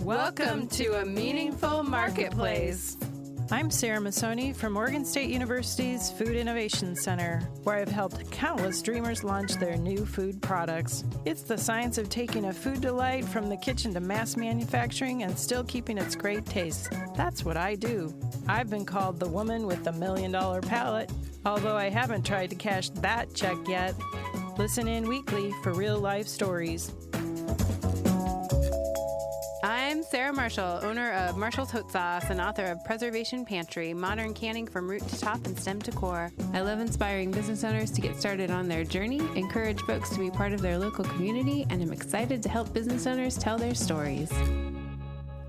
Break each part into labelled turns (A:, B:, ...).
A: Welcome to A Meaningful Marketplace.
B: I'm Sarah Massoni from Oregon State University's Food Innovation Center, where I've helped countless dreamers launch their new food products. It's the science of taking a food delight from the kitchen to mass manufacturing and still keeping its great taste. That's what I do. I've been called the woman with the $1 million palate, although I haven't tried to cash that check yet. Listen in weekly for real-life stories.
A: I'm Sarah Marshall, owner of Marshall's Hot Sauce and author of Preservation Pantry, modern canning from root to top and stem to core. I love inspiring business owners to get started on their journey, encourage folks to be part of their local community, and I'm excited to help business owners tell their stories.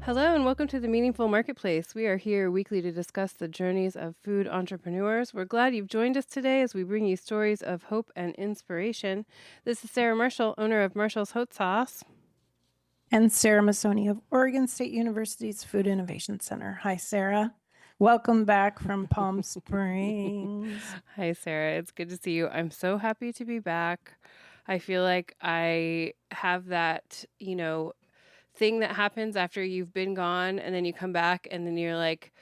A: Hello and welcome to the Meaningful Marketplace. We are here weekly to discuss the journeys of food entrepreneurs. We're glad you've joined us today as we bring you stories of hope and inspiration. This is Sarah Marshall, owner of Marshall's Hot Sauce.
B: And Sarah Massoni of Oregon State University's Food Innovation Center. Hi, Sarah. Welcome back from Palm Springs.
A: Hi, Sarah. It's good to see you. I'm so happy to be back. I feel like I have that, thing that happens after you've been gone and then you come back and then you're like,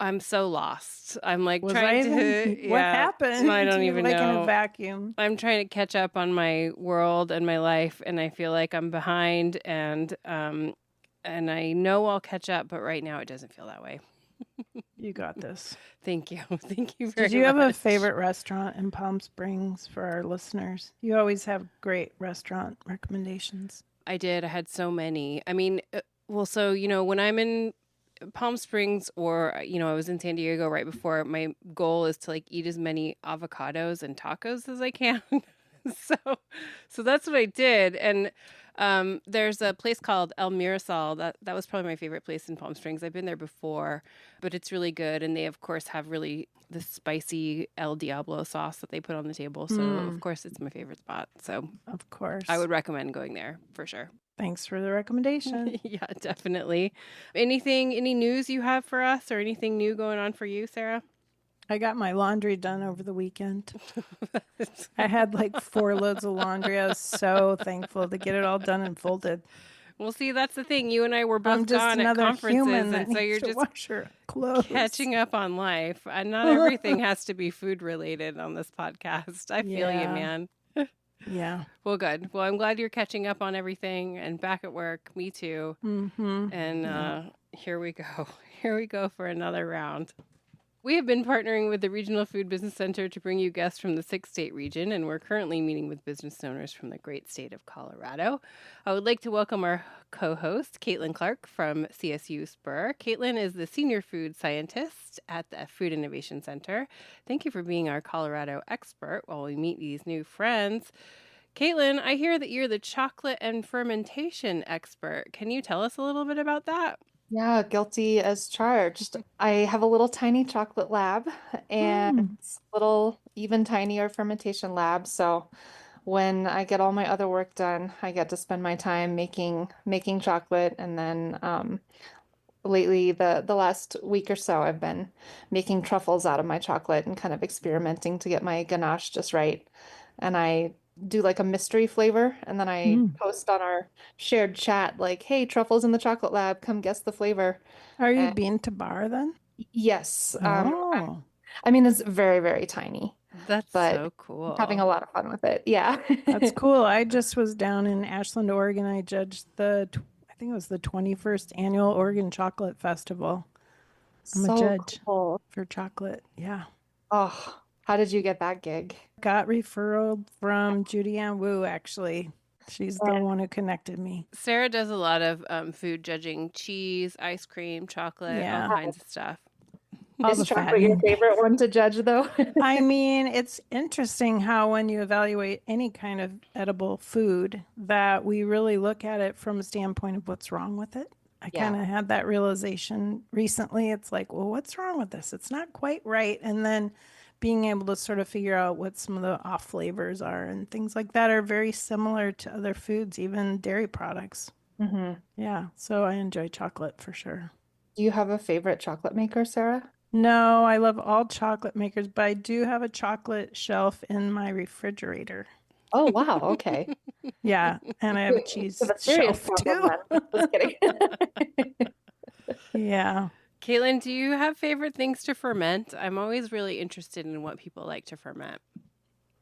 A: I'm so lost. I'm like
B: What
A: I
B: happened?
A: don't even know.
B: In a vacuum.
A: I'm trying to catch up on my world and my life, and I feel like I'm behind. And I know I'll catch up, but right now it doesn't feel that way.
B: You got this.
A: Thank you. Thank you very much.
B: Did you have a favorite restaurant in Palm Springs for our listeners? You always have great restaurant recommendations.
A: I did. I had so many. I mean, when I'm in Palm Springs or, I was in San Diego right before, my goal is to eat as many avocados and tacos as I can. So that's what I did. And there's a place called El Mirasol. That was probably my favorite place in Palm Springs. I've been there before, but it's really good. And they, of course, have really the spicy El Diablo sauce that they put on the table. So, of course, it's my favorite spot. So,
B: of course,
A: I would recommend going there for sure.
B: Thanks for the recommendation.
A: Yeah, definitely. Any news you have for us or anything new going on for you, Sarah?
B: I got my laundry done over the weekend. I had 4 loads of laundry. I was so thankful to get it all done and folded.
A: Well, see, that's the thing. You and I were both gone at conferences, and so you're just catching up on life. And not everything has to be food related on this podcast. I feel you, man.
B: Yeah.
A: Well, good. Well, I'm glad you're catching up on everything and back at work. Me too. Mm-hmm. And here we go. Here we go for another round. We have been partnering with the Regional Food Business Center to bring you guests from the 6-state region, and we're currently meeting with business owners from the great state of Colorado. I would like to welcome our co-host, Caitlin Clark from CSU Spur. Caitlin is the Senior Food Scientist at the Food Innovation Center. Thank you for being our Colorado expert while we meet these new friends. Caitlin, I hear that you're the chocolate and fermentation expert. Can you tell us a little bit about that?
C: Yeah, guilty as charged. I have a little tiny chocolate lab and it's a little even tinier fermentation lab. So when I get all my other work done, I get to spend my time making chocolate. And then lately, the last week or so, I've been making truffles out of my chocolate and kind of experimenting to get my ganache just right. And I do a mystery flavor, and then I post on our shared chat hey, truffles in the chocolate lab, come guess the flavor.
B: Are you being to bar then?
C: Yes. I mean, it's very, very tiny.
A: That's so cool.
C: Having a lot of fun with it. Yeah.
B: That's cool. I just was down in Ashland, Oregon. I judged I think it was the 21st annual Oregon Chocolate Festival. I'm a judge for chocolate. Yeah.
C: Oh, how did you get that gig?
B: Got referral from Judy Ann Wu, actually. She's the one who connected me.
A: Sarah does a lot of food judging, cheese, ice cream, chocolate, all kinds of stuff.
C: Is chocolate your favorite one to judge, though?
B: I mean, it's interesting how when you evaluate any kind of edible food that we really look at it from a standpoint of what's wrong with it. I kind of had that realization recently. It's like, well, what's wrong with this? It's not quite right. And then being able to sort of figure out what some of the off flavors are and things like that are very similar to other foods, even dairy products. Mm-hmm. Yeah. So I enjoy chocolate for sure.
C: Do you have a favorite chocolate maker, Sarah?
B: No, I love all chocolate makers, but I do have a chocolate shelf in my refrigerator.
C: Oh, wow. Okay.
B: Yeah, and I have a
C: We have
B: cheese
C: a serious
B: shelf
C: problem
B: too.
C: then. Just kidding.
B: Yeah.
A: Caitlin, do you have favorite things to ferment? I'm always really interested in what people like to ferment.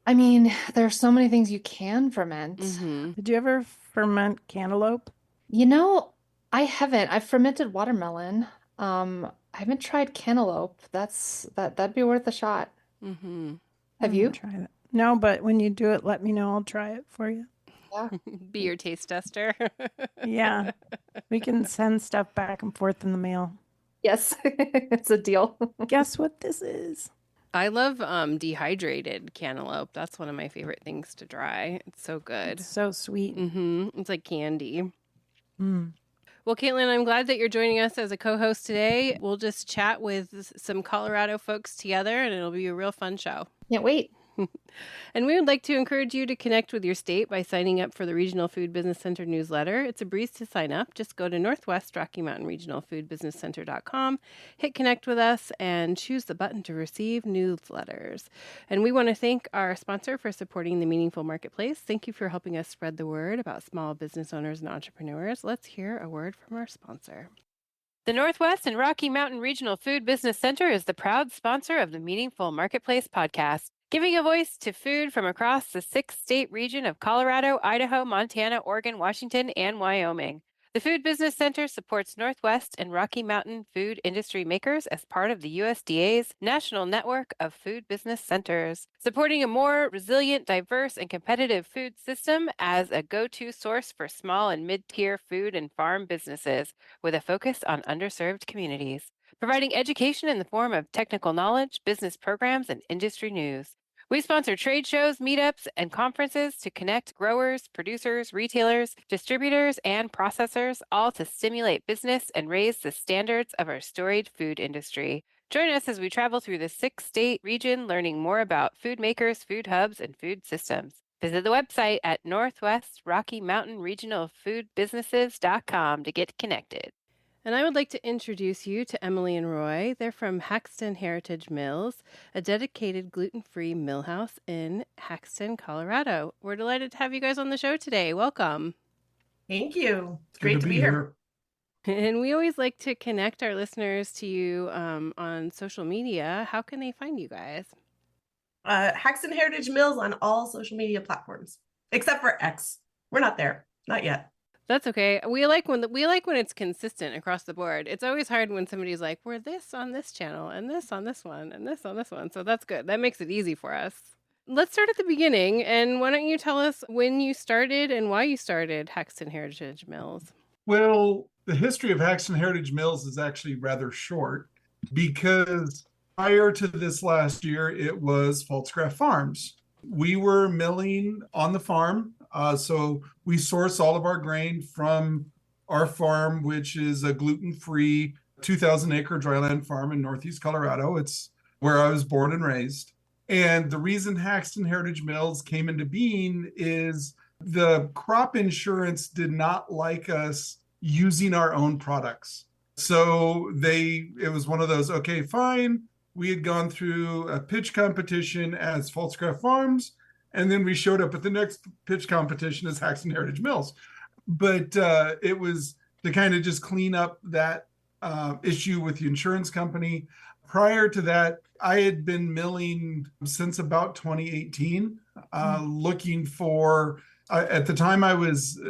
C: I mean, there's so many things you can ferment.
A: Mm-hmm.
B: Did you ever ferment cantaloupe?
C: You know, I haven't. I've fermented watermelon. I haven't tried cantaloupe. That'd be worth a shot.
A: Mm-hmm.
C: Have
B: I'm gonna
C: you?
B: try that. No, but when you do it, let me know. I'll try it for you.
C: Yeah.
A: Be your taste tester.
B: Yeah, we can send stuff back and forth in the mail.
C: Yes, it's a deal.
B: Guess what this is?
A: I love dehydrated cantaloupe. That's one of my favorite things to dry. It's so
B: It's
A: good.
B: so sweet.
A: Mm-hmm. It's like candy.
B: Mm.
A: Well, Caitlin, I'm glad that you're joining us as a co-host today. We'll just chat with some Colorado folks together, and it'll be a real fun show.
C: Can't wait.
A: And we would like to encourage you to connect with your state by signing up for the Regional Food Business Center newsletter. It's a breeze to sign up. Just go to Northwest Rocky Mountain Regional Food Business Center.com, hit connect with us, and choose the button to receive newsletters. And we want to thank our sponsor for supporting the Meaningful Marketplace. Thank you for helping us spread the word about small business owners and entrepreneurs. Let's hear a word from our sponsor. The Northwest and Rocky Mountain Regional Food Business Center is the proud sponsor of the Meaningful Marketplace podcast, giving a voice to food from across the 6-state region of Colorado, Idaho, Montana, Oregon, Washington, and Wyoming. The Food Business Center supports Northwest and Rocky Mountain food industry makers as part of the USDA's National Network of Food Business Centers, supporting a more resilient, diverse, and competitive food system as a go-to source for small and mid-tier food and farm businesses, with a focus on underserved communities, providing education in the form of technical knowledge, business programs, and industry news. We sponsor trade shows, meetups, and conferences to connect growers, producers, retailers, distributors, and processors, all to stimulate business and raise the standards of our storied food industry. Join us as we travel through the 6-state region, learning more about food makers, food hubs, and food systems. Visit the website at Northwest Rocky Mountain Regional Food Businesses.com to get connected. And I would like to introduce you to Emily and Roy. They're from Haxtun Heritage Mills, a dedicated gluten-free millhouse in Haxtun, Colorado. We're delighted to have you guys on the show today. Welcome.
D: Thank you. It's great to be here.
A: And we always like to connect our listeners to you on social media. How can they find you guys?
D: Haxtun Heritage Mills on all social media platforms, except for X. We're not there. Not yet.
A: That's okay. We like when it's consistent across the board. It's always hard when somebody's like, "We're this on this channel and this on this one and this on this one." So that's good. That makes it easy for us. Let's start at the beginning. And why don't you tell us when you started and why you started Haxtun Heritage Mills?
E: Well, the history of Haxtun Heritage Mills is actually rather short because prior to this last year, it was Pfaltzgraff Farms. We were milling on the farm. So we source all of our grain from our farm, which is a gluten-free 2,000-acre dryland farm in Northeast Colorado. It's where I was born and raised. And the reason Haxtun Heritage Mills came into being is the crop insurance did not like us using our own products. So it was one of those, okay, fine. We had gone through a pitch competition as Pfaltzgraff Farms, and then we showed up at the next pitch competition as Haxtun Heritage Mills. But it was to kind of just clean up that issue with the insurance company. Prior to that, I had been milling since about 2018, looking for, at the time I was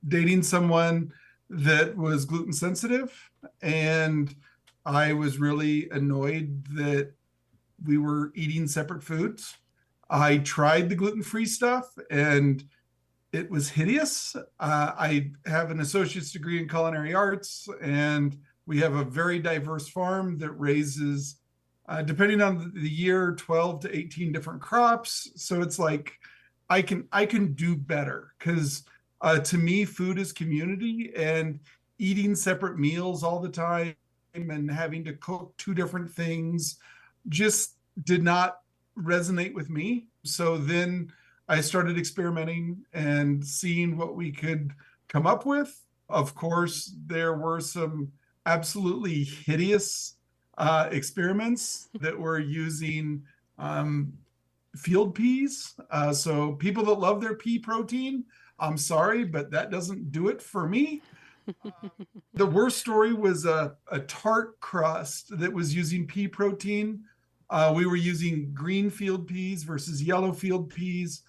E: dating someone that was gluten sensitive, and I was really annoyed that we were eating separate foods. I tried the gluten-free stuff and it was hideous. I have an associate's degree in culinary arts, and we have a very diverse farm that raises, depending on the year, 12 to 18 different crops. So it's like, I can do better because to me, food is community, and eating separate meals all the time and having to cook two different things just did not resonate with me. So then I started experimenting and seeing what we could come up with. Of course, there were some absolutely hideous experiments that were using field peas. So people that love their pea protein, I'm sorry, but that doesn't do it for me. The worst story was a tart crust that was using pea protein. We were using green field peas versus yellow field peas.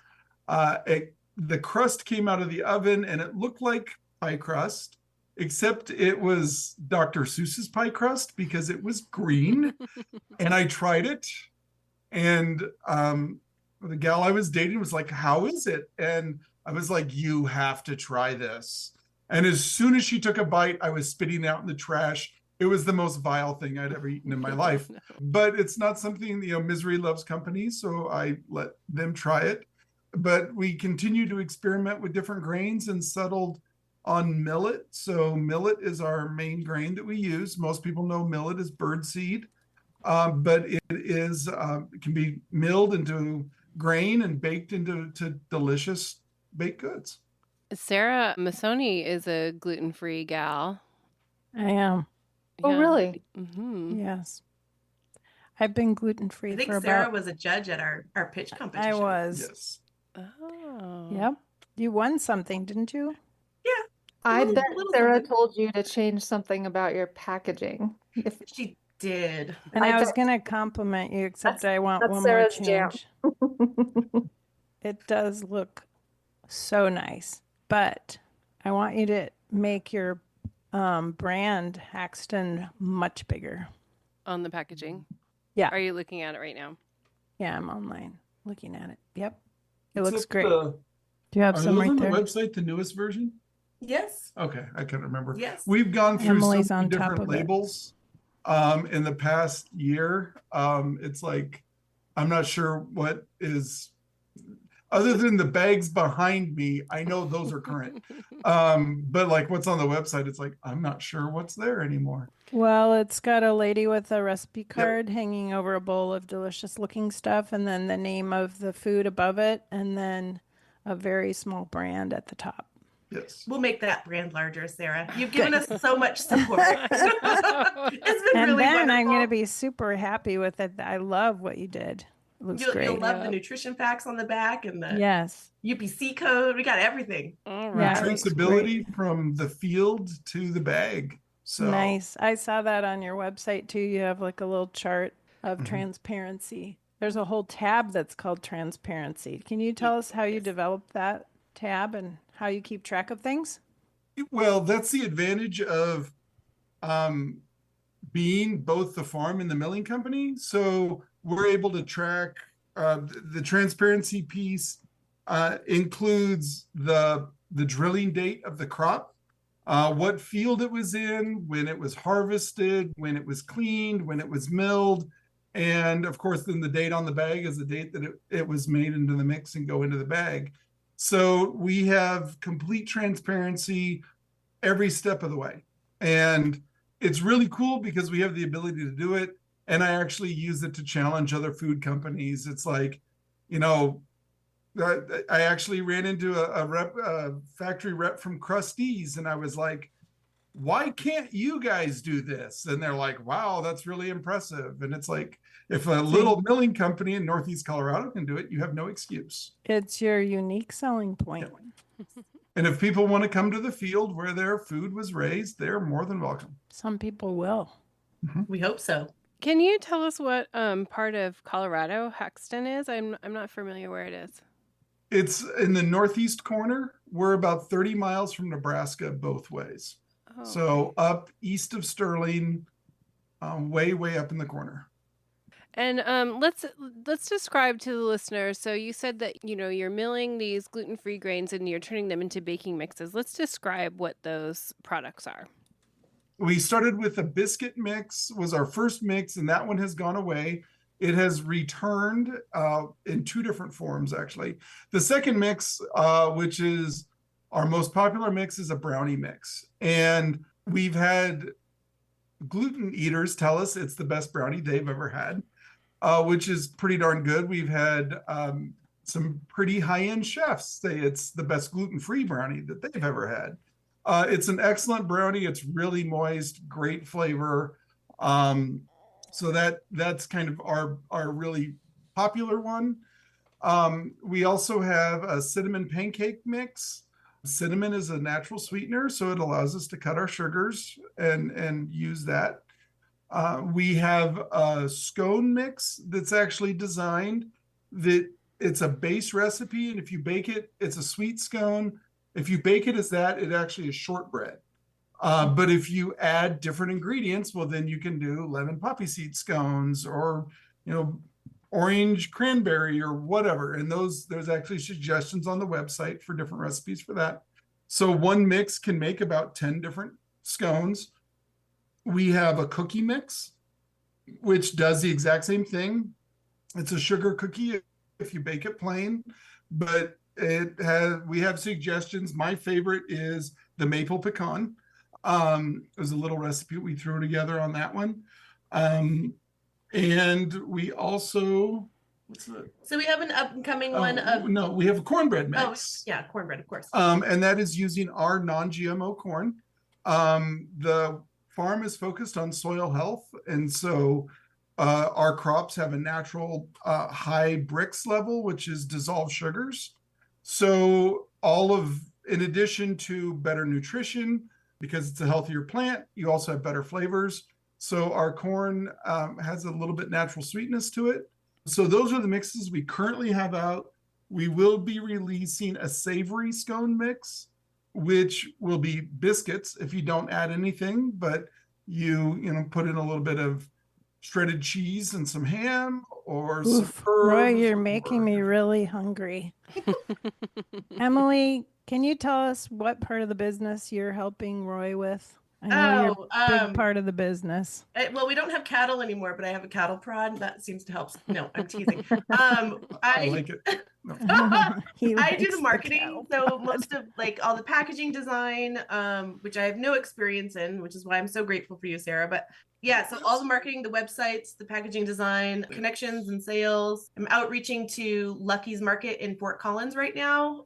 E: The crust came out of the oven and it looked like pie crust, except it was Dr. Seuss's pie crust because it was green. And I tried it. And the gal I was dating was like, how is it? And I was like, you have to try this. And as soon as she took a bite, I was spitting out in the trash. It was the most vile thing I'd ever eaten in my life. But it's not something, misery loves company. So I let them try it. But we continue to experiment with different grains and settled on millet. So millet is our main grain that we use. Most people know millet is birdseed. But it can be milled into grain and baked into delicious baked goods.
A: Sarah Masoni is a gluten-free gal.
B: I am.
C: Oh, really?
A: Mm-hmm.
B: Yes. I've been gluten-free
D: I think
B: for
D: Sarah
B: about...
D: was a judge at our pitch competition.
B: I was.
E: Yes.
A: Oh.
B: Yep. You won something, didn't you?
D: Yeah.
C: I bet
D: little
C: Sarah
D: something.
C: told you to change something about your packaging.
D: She did.
B: And
C: I
B: I was
C: bet-
B: going to compliment you, except I want
C: that's
B: one
C: Sarah's
B: more
C: jam.
B: change. It does look so nice, but I want you to make your brand Haxtun much bigger.
A: On the packaging?
B: Yeah.
A: Are you looking at it right now?
B: Yeah, I'm online looking at it. Yep. It
E: It's
B: looks
E: up
B: great.
E: the-
B: Do you have
E: Are
B: some
E: those
B: right
E: on
B: there?
E: the website, the newest version?
D: Yes.
E: Okay, I can't remember.
D: Yes.
E: We've gone through
B: Emily's
E: so
B: on
E: many
B: top
E: different
B: of it.
E: labels in the past year. It's like, I'm not sure what is, other than the bags behind me, I know those are current. But like what's on the website, it's like, I'm not sure what's there anymore.
B: Well, it's got a lady with a recipe card hanging over a bowl of delicious looking stuff, and then the name of the food above it, and then a very small brand at the top.
E: Yes.
D: We'll make that brand larger, Sarah. You've given us so much support. It's been
B: And
D: really
B: then
D: wonderful.
B: I'm going to be super happy with it. I love what you did. It looks
D: You'll
B: great.
D: love the nutrition facts on the back and the
B: Yes.
D: UPC code. We got everything.
A: All
B: Yeah,
A: right.
B: it looks
E: Traceability from the field to the bag. So
B: Nice. I saw that on your website too. You have like a little chart of transparency. There's a whole tab that's called transparency. Can you tell us how you developed that tab and how you keep track of things?
E: Well, that's the advantage of being both the farm and the milling company. So we're able to track the transparency piece includes the drilling date of the crop, what field it was in, when it was harvested, when it was cleaned, when it was milled. And of course, then the date on the bag is the date that it was made into the mix and go into the bag. So we have complete transparency every step of the way. And it's really cool because we have the ability to do it. And I actually use it to challenge other food companies. It's like, I actually ran into a factory rep from Krusteaz, and I was like, why can't you guys do this? And they're like, wow, that's really impressive. And it's like, if a little milling company in Northeast Colorado can do it, you have no excuse.
B: It's your unique selling point.
E: Yeah. And if people want to come to the field where their food was raised, they're more than welcome.
B: Some people will.
D: We hope so.
A: Can you tell us what part of Colorado Haxtun is? I'm not familiar where it is.
E: It's in the northeast corner. We're about 30 miles from Nebraska both ways.
A: Oh.
E: So up east of Sterling, way up in the corner.
A: And let's describe to the listeners. So you said that you're milling these gluten-free grains and you're turning them into baking mixes. Let's describe what those products are.
E: We started with a biscuit mix, was our first mix, and that one has gone away. It has returned in two different forms, actually. The second mix, which is our most popular mix, is a brownie mix. And we've had gluten eaters tell us it's the best brownie they've ever had, which is pretty darn good. We've had some pretty high-end chefs say it's the best gluten-free brownie that they've ever had. It's an excellent brownie. It's really moist, great flavor. So that's kind of our really popular one. We also have a cinnamon pancake mix. Cinnamon is a natural sweetener, so it allows us to cut our sugars and use that. We have a scone mix that's actually designed that it's a base recipe, and if you bake it, it's a sweet scone. If you bake it as that, it actually is shortbread. But if you add different ingredients, well, then you can do lemon poppy seed scones or, orange cranberry or whatever. And there's actually suggestions on the website for different recipes for that. So one mix can make about 10 different scones. We have a cookie mix, which does the exact same thing. It's a sugar cookie if you bake it plain, but we have suggestions. My favorite is the maple pecan. There's a little recipe we threw together on that one. And we also,
D: So we have an upcoming one of.
E: No, we have a cornbread mix.
D: Oh, yeah, cornbread, of course.
E: And that is using our non-GMO corn. The farm is focused on soil health, and so our crops have a natural high Brix level, which is dissolved sugars. So in addition to better nutrition, because it's a healthier plant, you also have better flavors. So our corn has a little bit natural sweetness to it. So those are the mixes we currently have out. We will be releasing a savory scone mix, which will be biscuits if you don't add anything, but you put in a little bit of shredded cheese and some ham or some herbs.
B: Roy, you're making me really hungry. Emily, can you tell us what part of the business you're helping Roy with? I know you're a big part of the business.
D: Well, we don't have cattle anymore, but I have a cattle prod. That seems to help. No, I'm teasing.
E: I like it. No.
D: I do the marketing, so most of all the packaging design, which I have no experience in, which is why I'm so grateful for you, Sarah. But yeah, so all the marketing, the websites, the packaging design, connections and sales. I'm outreaching to Lucky's Market in Fort Collins right now.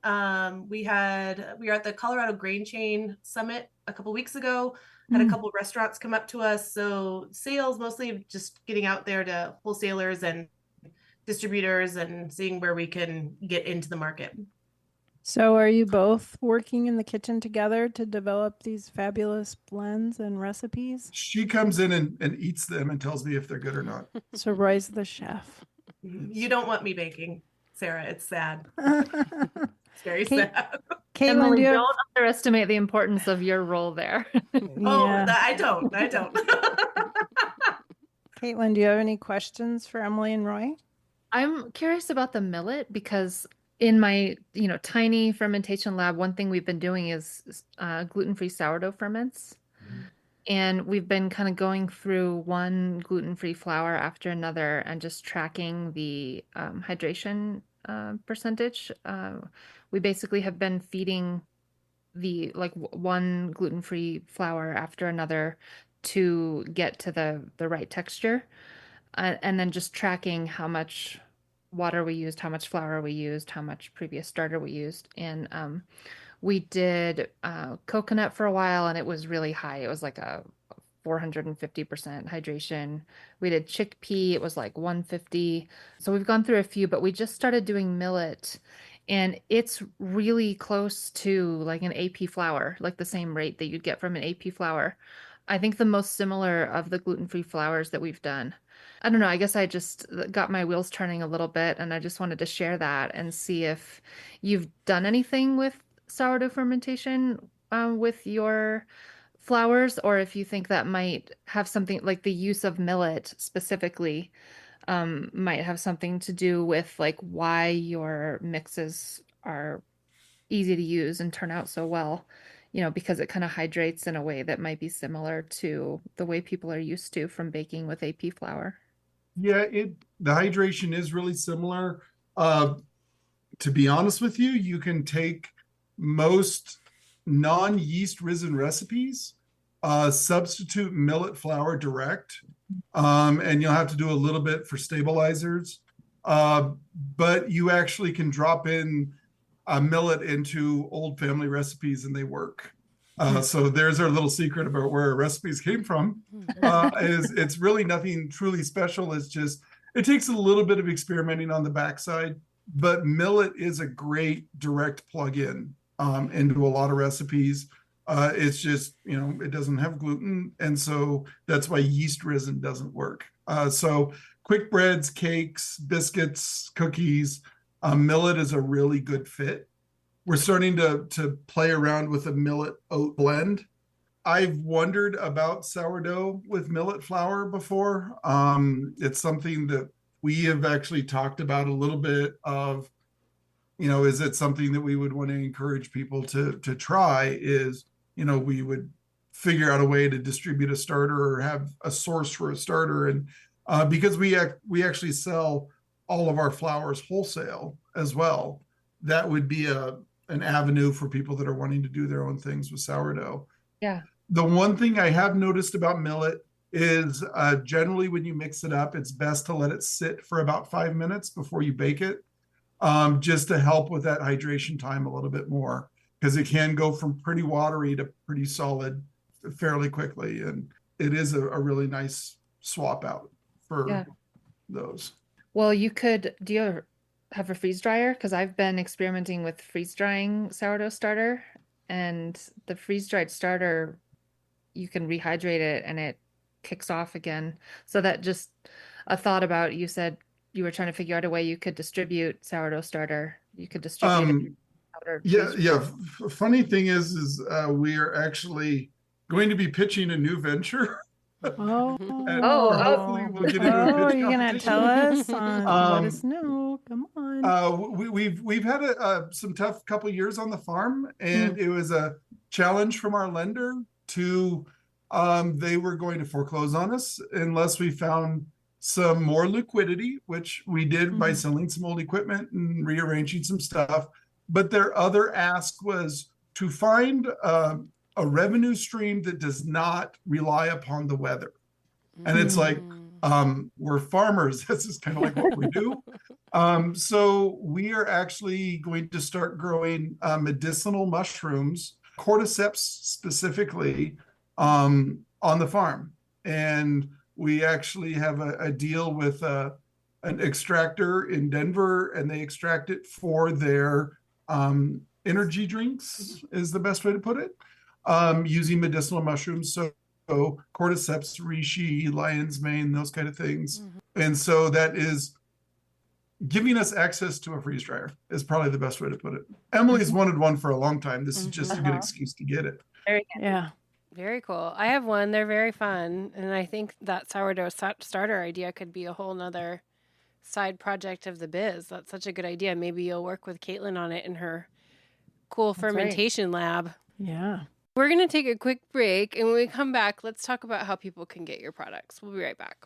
D: We are at the Colorado Grain Chain Summit a couple weeks ago. Had a couple restaurants come up to us. So sales, mostly just getting out there to wholesalers and distributors and seeing where we can get into the market.
B: So are you both working in the kitchen together to develop these fabulous blends and recipes?
E: She comes in and eats them and tells me if they're good or not.
B: So Roy's the chef.
D: You don't want me baking, Sarah. It's sad. It's very sad.
B: Caitlin,
F: Emily, don't underestimate the importance of your role there.
D: I don't.
B: Caitlin, do you have any questions for Emily and Roy?
F: I'm curious about the millet because in my, tiny fermentation lab, one thing we've been doing is gluten-free sourdough ferments. And we've been kind of going through one gluten-free flour after another and just tracking the hydration percentage. We basically have been feeding the one gluten-free flour after another to get to the right texture. And then just tracking how much water we used, how much flour we used, how much previous starter we used. And we did coconut for a while, and it was really high. It was like a 450% hydration. We did chickpea. It was like 150. So we've gone through a few, but we just started doing millet. And it's really close to like an AP flour, like the same rate that you'd get from an AP flour. I think the most similar of the gluten-free flours that we've done. I don't know, I guess I just got my wheels turning a little bit, and I just wanted to share that and see if you've done anything with sourdough fermentation with your flours, or if you think that might have something like the use of millet specifically might have something to do with like why your mixes are easy to use and turn out so well, because it kind of hydrates in a way that might be similar to the way people are used to from baking with AP flour.
E: Yeah, the hydration is really similar. To be honest with you, you can take most non-yeast risen recipes, substitute millet flour direct, and you'll have to do a little bit for stabilizers. But you actually can drop in millet into old family recipes and they work. So there's our little secret about where our recipes came from. Is it's really nothing truly special. It's just it takes a little bit of experimenting on the backside, but millet is a great direct plug-in into a lot of recipes. It's just, it doesn't have gluten, and so that's why yeast risen doesn't work. So quick breads, cakes, biscuits, cookies, millet is a really good fit. We're starting to play around with a millet oat blend. I've wondered about sourdough with millet flour before. It's something that we have actually talked about a little bit of, is it something that we would want to encourage people to try is, we would figure out a way to distribute a starter or have a source for a starter. And because we actually sell all of our flours wholesale as well, that would be an avenue for people that are wanting to do their own things with sourdough.
F: Yeah.
E: The one thing I have noticed about millet is generally when you mix it up, it's best to let it sit for about 5 minutes before you bake it, just to help with that hydration time a little bit more, because it can go from pretty watery to pretty solid fairly quickly. And it is a really nice swap out for those.
F: Well, do you have a freeze dryer? Because I've been experimenting with freeze drying sourdough starter, and the freeze dried starter, you can rehydrate it and it kicks off again. So that just a thought about, you said you were trying to figure out a way you could distribute sourdough starter. You could distribute it.
E: Funny thing is we are actually going to be pitching a new venture. Hopefully we'll get into a pitch
B: you're gonna tell us? Let us know. Come on.
E: We've had some tough couple years on the farm, and it was a challenge from our lender to they were going to foreclose on us unless we found some more liquidity, which we did by selling some old equipment and rearranging some stuff. But their other ask was to find a revenue stream that does not rely upon the weather. And it's like, we're farmers. This is kind of like what we do. So we are actually going to start growing medicinal mushrooms, cordyceps specifically, on the farm. And we actually have a deal with an extractor in Denver, and they extract it for their energy drinks, is the best way to put it, using medicinal mushrooms. So cordyceps, reishi, lion's mane, those kind of things. And so that is giving us access to a freeze dryer is probably the best way to put it. Emily's wanted one for a long time. This is just a good excuse to get it.
B: Yeah.
A: Very cool. I have one. They're very fun. And I think that sourdough starter idea could be a whole nother side project of the biz. That's such a good idea. Maybe you'll work with Caitlin on it in her cool fermentation lab.
B: Yeah.
A: We're going to take a quick break. And when we come back, let's talk about how people can get your products. We'll be right back.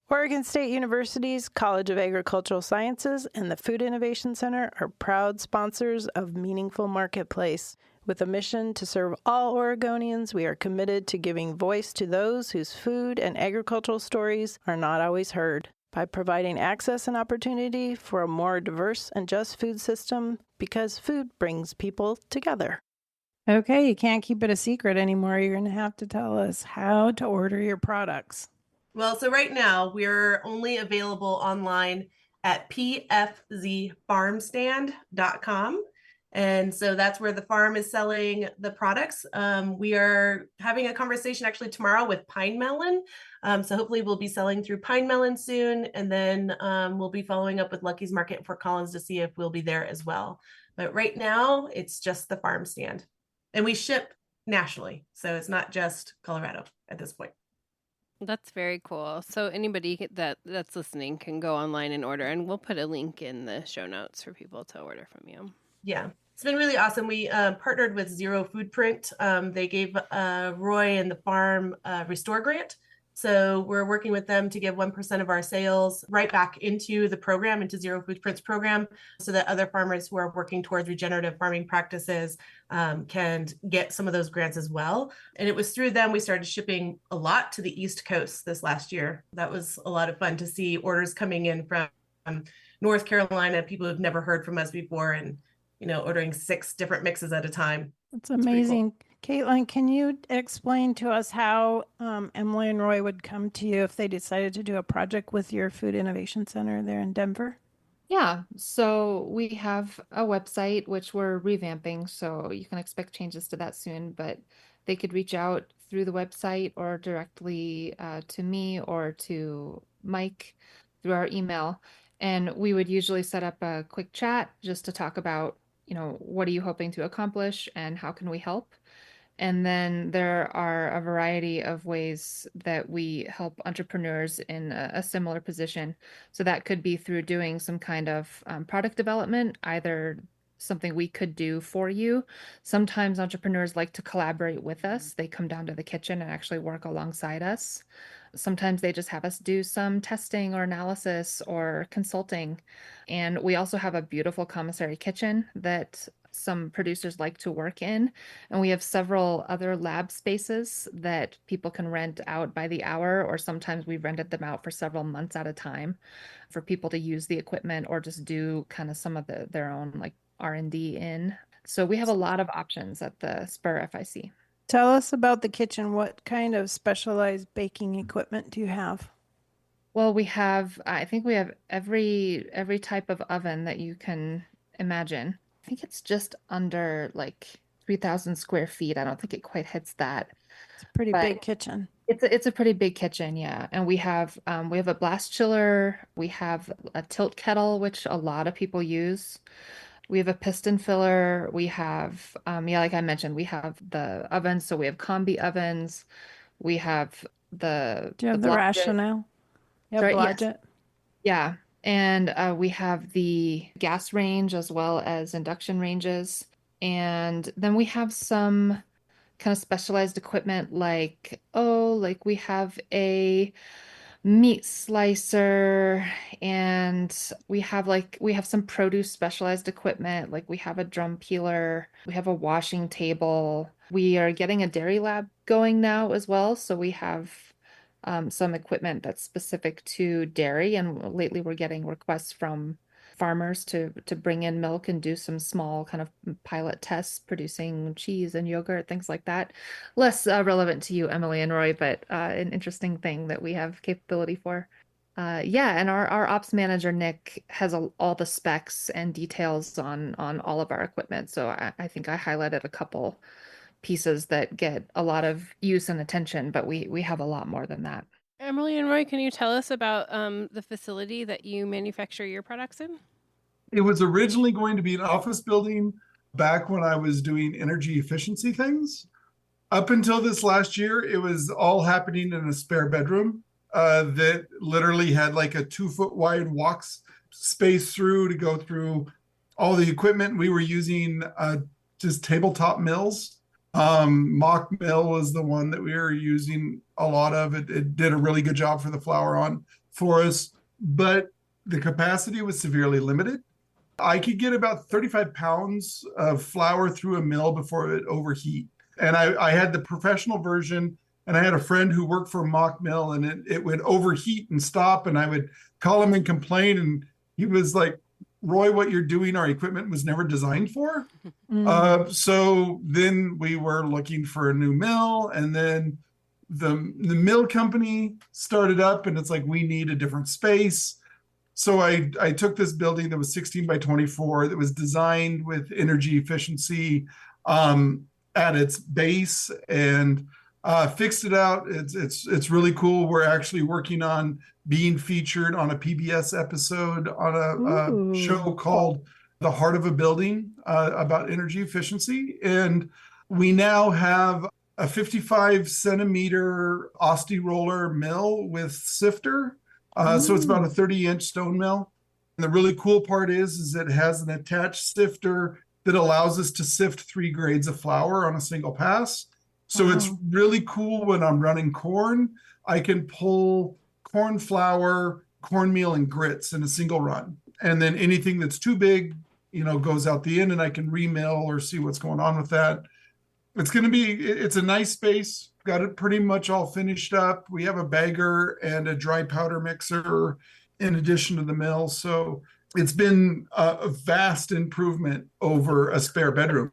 B: Oregon State University's College of Agricultural Sciences and the Food Innovation Center are proud sponsors of Meaningful Marketplace. With a mission to serve all Oregonians, we are committed to giving voice to those whose food and agricultural stories are not always heard. By providing access and opportunity for a more diverse and just food system, because food brings people together.
G: Okay, you can't keep it a secret anymore. You're going to have to tell us how to order your products.
D: Well, so right now we're only available online at pfzfarmstand.com. And so that's where the farm is selling the products. We are having a conversation actually tomorrow with Pine Melon. So hopefully we'll be selling through Pine Melon soon. And then we'll be following up with Lucky's Market in Fort Collins to see if we'll be there as well. But right now it's just the farm stand. And we ship nationally. So it's not just Colorado at this point.
A: That's very cool. So anybody that's listening can go online and order. And we'll put a link in the show notes for people to order from you.
D: Yeah, it's been really awesome. We partnered with Zero Foodprint. They gave Roy and the farm a Restore grant. So we're working with them to give 1% of our sales right back into the program, into Zero Foodprint's program, so that other farmers who are working towards regenerative farming practices can get some of those grants as well. And it was through them we started shipping a lot to the East Coast this last year. That was a lot of fun to see orders coming in from North Carolina, people who've never heard from us before, and ordering 6 different mixes at a time.
G: It's amazing Caitlin, can you explain to us how Emily and Roy would come to you if they decided to do a project with your Food Innovation Center there in Denver?
F: Yeah, so we have a website which we're revamping, so you can expect changes to that soon, but they could reach out through the website or directly to me or to Mike through our email. And we would usually set up a quick chat just to talk about, what are you hoping to accomplish and how can we help? And then there are a variety of ways that we help entrepreneurs in a similar position. So that could be through doing some kind of product development, either something we could do for you. Sometimes entrepreneurs like to collaborate with us. They come down to the kitchen and actually work alongside us. Sometimes they just have us do some testing or analysis or consulting. And we also have a beautiful commissary kitchen that some producers like to work in. And we have several other lab spaces that people can rent out by the hour, or sometimes we've rented them out for several months at a time for people to use the equipment or just do kind of some of their own like R&D in. So we have a lot of options at the Spur FIC.
G: Tell us about the kitchen. What kind of specialized baking equipment do you have?
F: Well, I think we have every type of oven that you can imagine. I think it's just under like 3,000 square feet. I don't think it quite hits that.
G: It's a pretty
F: But
G: big kitchen.
F: it's a pretty big kitchen, yeah. And we have a blast chiller, we have a tilt kettle, which a lot of people use. We have a piston filler. We have, like I mentioned, we have the ovens. So we have combi ovens. We have
G: Do you have the
F: Blodgett.
G: rationale? You have
F: Sorry, yes.
G: Blodgett?
F: Yeah. And we have the gas range as well as induction ranges. And then we have some kind of specialized equipment like we have a meat slicer, and we have some produce specialized equipment, like we have a drum peeler, we have a washing table. We are getting a dairy lab going now as well, so we have some equipment that's specific to dairy, and lately we're getting requests from farmers to bring in milk and do some small kind of pilot tests producing cheese and yogurt, things like that. Less relevant to you, Emily and Roy, but an interesting thing that we have capability for. And our ops manager, Nick, has all the specs and details on all of our equipment. So I think I highlighted a couple pieces that get a lot of use and attention, but we have a lot more than that.
A: Emily and Roy, can you tell us about the facility that you manufacture your products in?
E: It was originally going to be an office building back when I was doing energy efficiency things. Up until this last year, it was all happening in a spare bedroom that literally had like a 2-foot wide walks space through to go through all the equipment. We were using just tabletop mills. Mock mill was the one that we were using a lot of. It did a really good job for the flour on for us, but the capacity was severely limited. I could get about 35 pounds of flour through a mill before it overheat. And I had the professional version, and I had a friend who worked for a mock mill, and it would overheat and stop, and I would call him and complain, and he was like, Roy, what you're doing, our equipment was never designed for. So then we were looking for a new mill, and then the mill company started up, and it's like, we need a different space. So I took this building that was 16 by 24 that was designed with energy efficiency at its base, and fixed it out. It's really cool. We're actually working on being featured on a PBS episode on a show called The Heart of a Building about energy efficiency. And we now have a 55 centimeter Asti roller mill with sifter. So it's about a 30-inch stone mill. And the really cool part is it has an attached sifter that allows us to sift 3 grades of flour on a single pass. So it's really cool when I'm running corn. I can pull corn flour, cornmeal, and grits in a single run. And then anything that's too big, goes out the end, and I can remill or see what's going on with that. It's a nice space. Got it pretty much all finished up. We have a bagger and a dry powder mixer in addition to the mill. So it's been a vast improvement over a spare bedroom.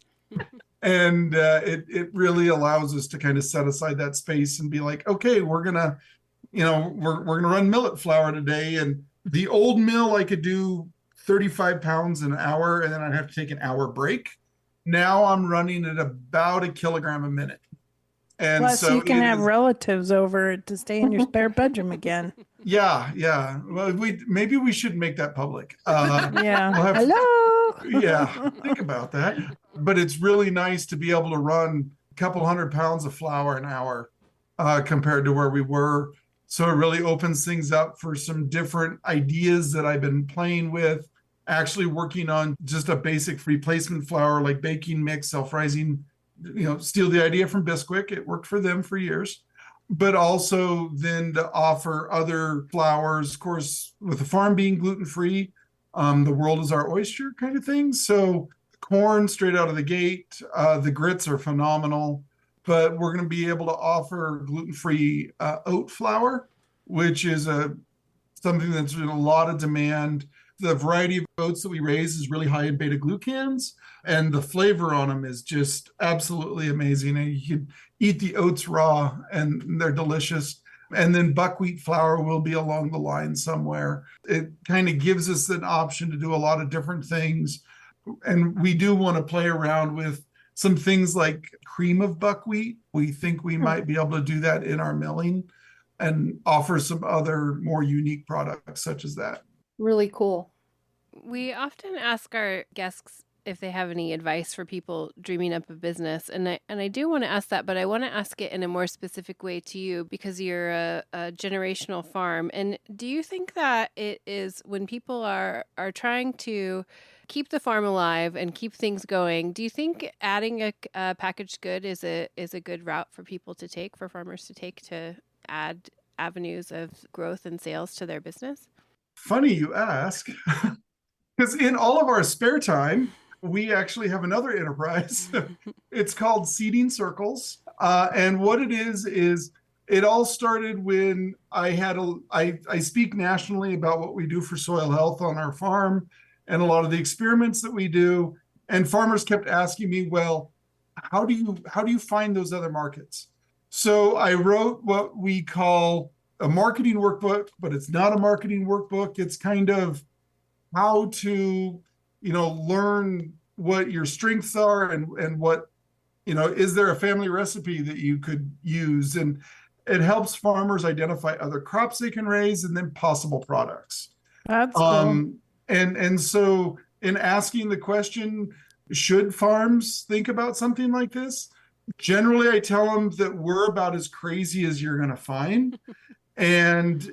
E: And it really allows us to kind of set aside that space and be like, okay, we're gonna run millet flour today. And the old mill, I could do 35 pounds an hour, and then I'd have to take an hour break. Now I'm running at about a kilogram a minute. And
G: Plus,
E: so
G: you can have relatives over to stay in your spare bedroom again.
E: Yeah. Well, maybe we should make that public.
G: Yeah.
E: We'll
G: Hello.
E: Yeah, think about that. But it's really nice to be able to run a couple 100 pounds of flour an hour compared to where we were. So it really opens things up for some different ideas that I've been playing with, actually working on just a basic replacement flour like baking mix, self-rising, steal the idea from Bisquick. It worked for them for years. But also then to offer other flours, of course, with the farm being gluten-free, the world is our oyster kind of thing. So corn straight out of the gate, the grits are phenomenal, but we're going to be able to offer gluten-free oat flour, which is something that's in a lot of demand. The variety of oats that we raise is really high in beta-glucans, and the flavor on them is just absolutely amazing. And you can eat the oats raw, and they're delicious. And then buckwheat flour will be along the line somewhere. It kind of gives us an option to do a lot of different things. And we do want to play around with some things like cream of buckwheat. We think we might be able to do that in our milling and offer some other more unique products such as that.
C: Really cool.
A: We often ask our guests if they have any advice for people dreaming up a business. And I do want to ask that, but I want to ask it in a more specific way to you because you're a generational farm. And do you think that it is when people are trying to keep the farm alive and keep things going, do you think adding a packaged good is a good route for people to take, for farmers to take to add avenues of growth and sales to their business?
E: Funny you ask, because in all of our spare time, we actually have another enterprise. It's called Seeding Circles. And what it is it all started when I speak nationally about what we do for soil health on our farm and a lot of the experiments that we do. And farmers kept asking me, well, how do you find those other markets? So I wrote what we call a marketing workbook, but it's not a marketing workbook. It's kind of how to learn what your strengths are and what, is there a family recipe that you could use? And it helps farmers identify other crops they can raise and then possible products.
G: That's cool.
E: And so in asking the question, should farms think about something like this? Generally, I tell them that we're about as crazy as you're going to find. And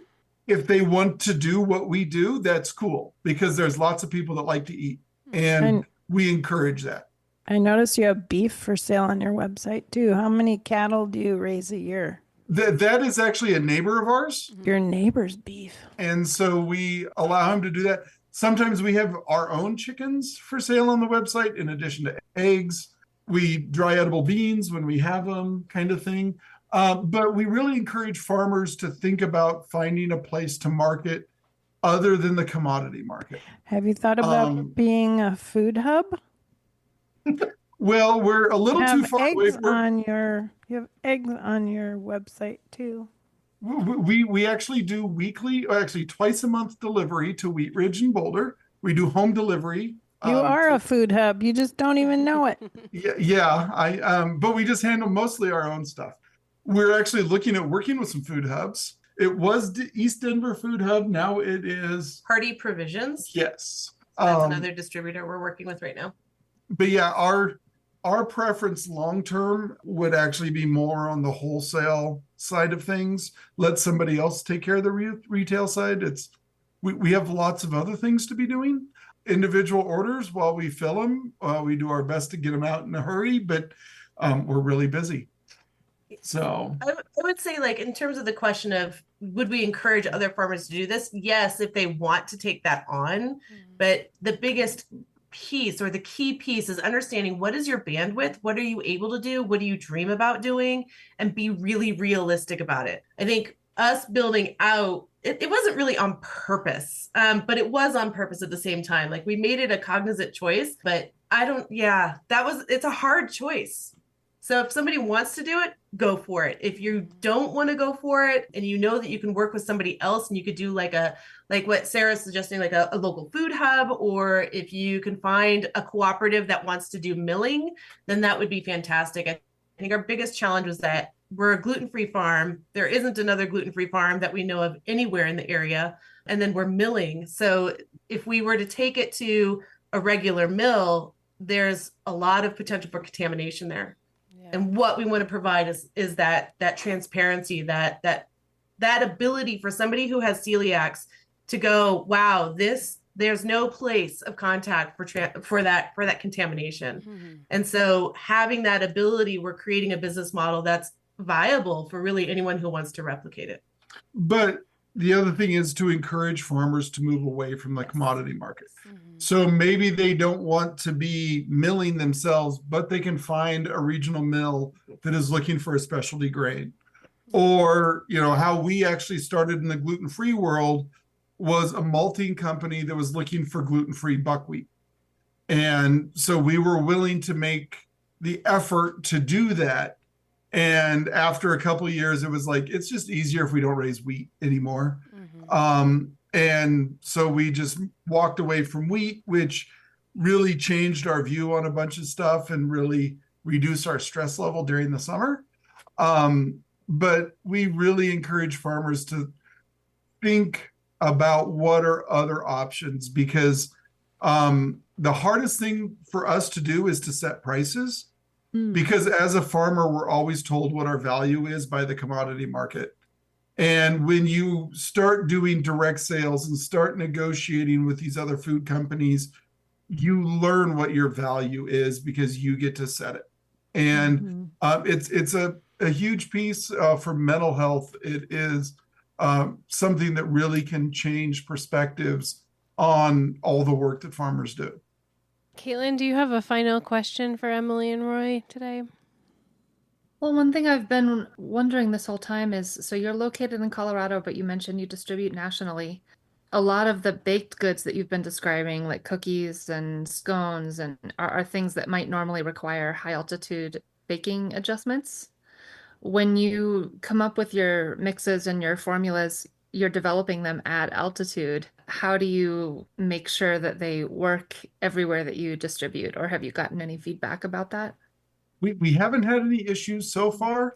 E: if they want to do what we do, that's cool because there's lots of people that like to eat and we encourage that.
G: I noticed you have beef for sale on your website too. How many cattle do you raise a year?
E: That is actually a neighbor of ours.
G: Your neighbor's beef.
E: And so we allow him to do that. Sometimes we have our own chickens for sale on the website in addition to eggs. We dry edible beans when we have them, kind of thing. But we really encourage farmers to think about finding a place to market other than the commodity market.
G: Have you thought about being a food hub?
E: Well, we're a little too far away.
G: You have eggs on your website too.
E: We actually do twice a month delivery to Wheat Ridge and Boulder. We do home delivery.
G: You are a food hub. You just don't even know it.
E: Yeah. But we just handle mostly our own stuff. We're actually looking at working with some food hubs. It was the East Denver Food Hub. Now it is
D: Hardy Provisions.
E: Yes.
D: That's another distributor we're working with right now.
E: But yeah, our preference long term would actually be more on the wholesale side of things. Let somebody else take care of the retail side. We have lots of other things to be doing. Individual orders, while we fill them, we do our best to get them out in a hurry, but we're really busy. So
D: I would say, like, in terms of the question of would we encourage other farmers to do this? Yes, if they want to take that on. But the biggest piece or the key piece is understanding what is your bandwidth? What are you able to do? What do you dream about doing? And be really realistic about it. I think us building out, it wasn't really on purpose, but it was on purpose at the same time. Like we made it a cognizant choice, but it's a hard choice. So if somebody wants to do it, go for it. If you don't want to go for it and you know that you can work with somebody else and you could do like what Sarah's suggesting, like a local food hub, or if you can find a cooperative that wants to do milling, then that would be fantastic. I think our biggest challenge was that we're a gluten-free farm. There isn't another gluten-free farm that we know of anywhere in the area. And then we're milling. So if we were to take it to a regular mill, there's a lot of potential for contamination there. Yeah. And what we want to provide is that transparency, that ability for somebody who has celiacs to go, wow, there's no place of contact for that contamination. Mm-hmm. And so having that ability, we're creating a business model that's viable for really anyone who wants to replicate it.
E: But the other thing is to encourage farmers to move away from the commodity market. Mm-hmm. So maybe they don't want to be milling themselves, but they can find a regional mill that is looking for a specialty grain. Or, how we actually started in the gluten-free world was a malting company that was looking for gluten-free buckwheat. And so we were willing to make the effort to do that. And after a couple of years, it was like, it's just easier if we don't raise wheat anymore. Mm-hmm. And so we just walked away from wheat, which really changed our view on a bunch of stuff and really reduced our stress level during the summer. But we really encourage farmers to think about what are other options, because the hardest thing for us to do is to set prices. Because as a farmer, we're always told what our value is by the commodity market. And when you start doing direct sales and start negotiating with these other food companies, you learn what your value is because you get to set it. And it's a huge piece for mental health. It is something that really can change perspectives on all the work that farmers do.
A: Caitlin, do you have a final question for Emily and Roy today?
F: Well, one thing I've been wondering this whole time is, so you're located in Colorado, but you mentioned you distribute nationally. A lot of the baked goods that you've been describing, like cookies and scones, and are things that might normally require high altitude baking adjustments. When you come up with your mixes and your formulas, you're developing them at altitude. How do you make sure that they work everywhere that you distribute? Or have you gotten any feedback about that?
E: We haven't had any issues so far.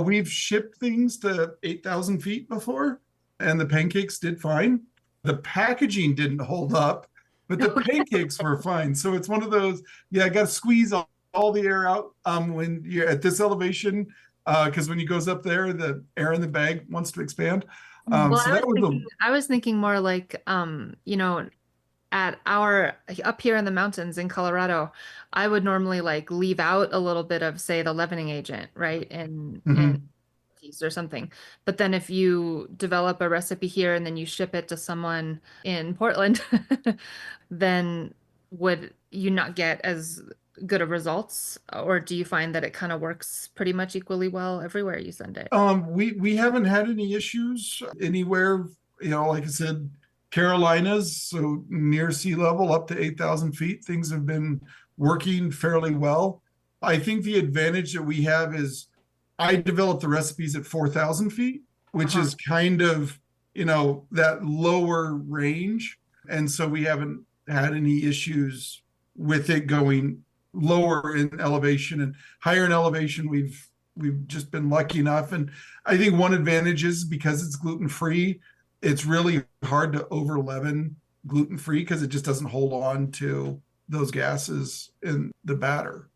E: We've shipped things to 8,000 feet before, and the pancakes did fine. The packaging didn't hold up, but the pancakes were fine. So it's one of those, I got to squeeze all the air out when you're at this elevation, because when it goes up there, the air in the bag wants to expand.
F: Well, I was thinking more like, at up here in the mountains in Colorado, I would normally like leave out a little bit of, say, the leavening agent, right? And or something. But then if you develop a recipe here and then you ship it to someone in Portland, then would you not get as good of results? Or do you find that it kind of works pretty much equally well everywhere you send it?
E: We haven't had any issues anywhere, like I said, Carolinas, so near sea level up to 8,000 feet, things have been working fairly well. I think the advantage that we have is I developed the recipes at 4,000 feet, which is kind of, that lower range. And so we haven't had any issues with it going lower in elevation and higher in elevation. We've just been lucky enough. And I think one advantage is because it's gluten-free, it's really hard to over leaven gluten-free because it just doesn't hold on to those gases in the batter.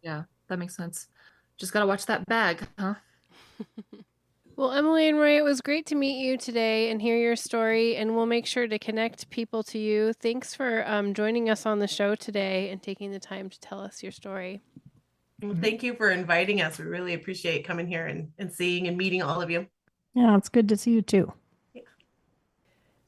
F: Yeah, that makes sense. Just got to watch that bag, huh?
A: Well, Emily and Roy, it was great to meet you today and hear your story, and we'll make sure to connect people to you. Thanks for joining us on the show today and taking the time to tell us your story.
D: Well, thank you for inviting us. We really appreciate coming here and seeing and meeting all of you.
G: Yeah, it's good to see you too.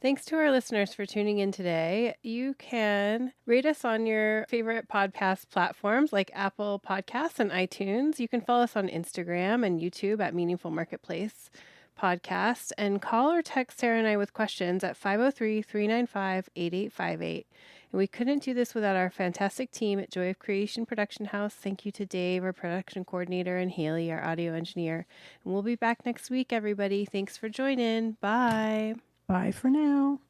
A: Thanks to our listeners for tuning in today. You can rate us on your favorite podcast platforms like Apple Podcasts and iTunes. You can follow us on Instagram and YouTube at Meaningful Marketplace. podcast and call or text Sarah and I with questions at 503-395-8858. And we couldn't do this without our fantastic team at Joy of Creation Production House. Thank you to Dave, our production coordinator, and Haley, our audio engineer. And we'll be back next week, everybody. Thanks for joining. Bye.
G: Bye for now.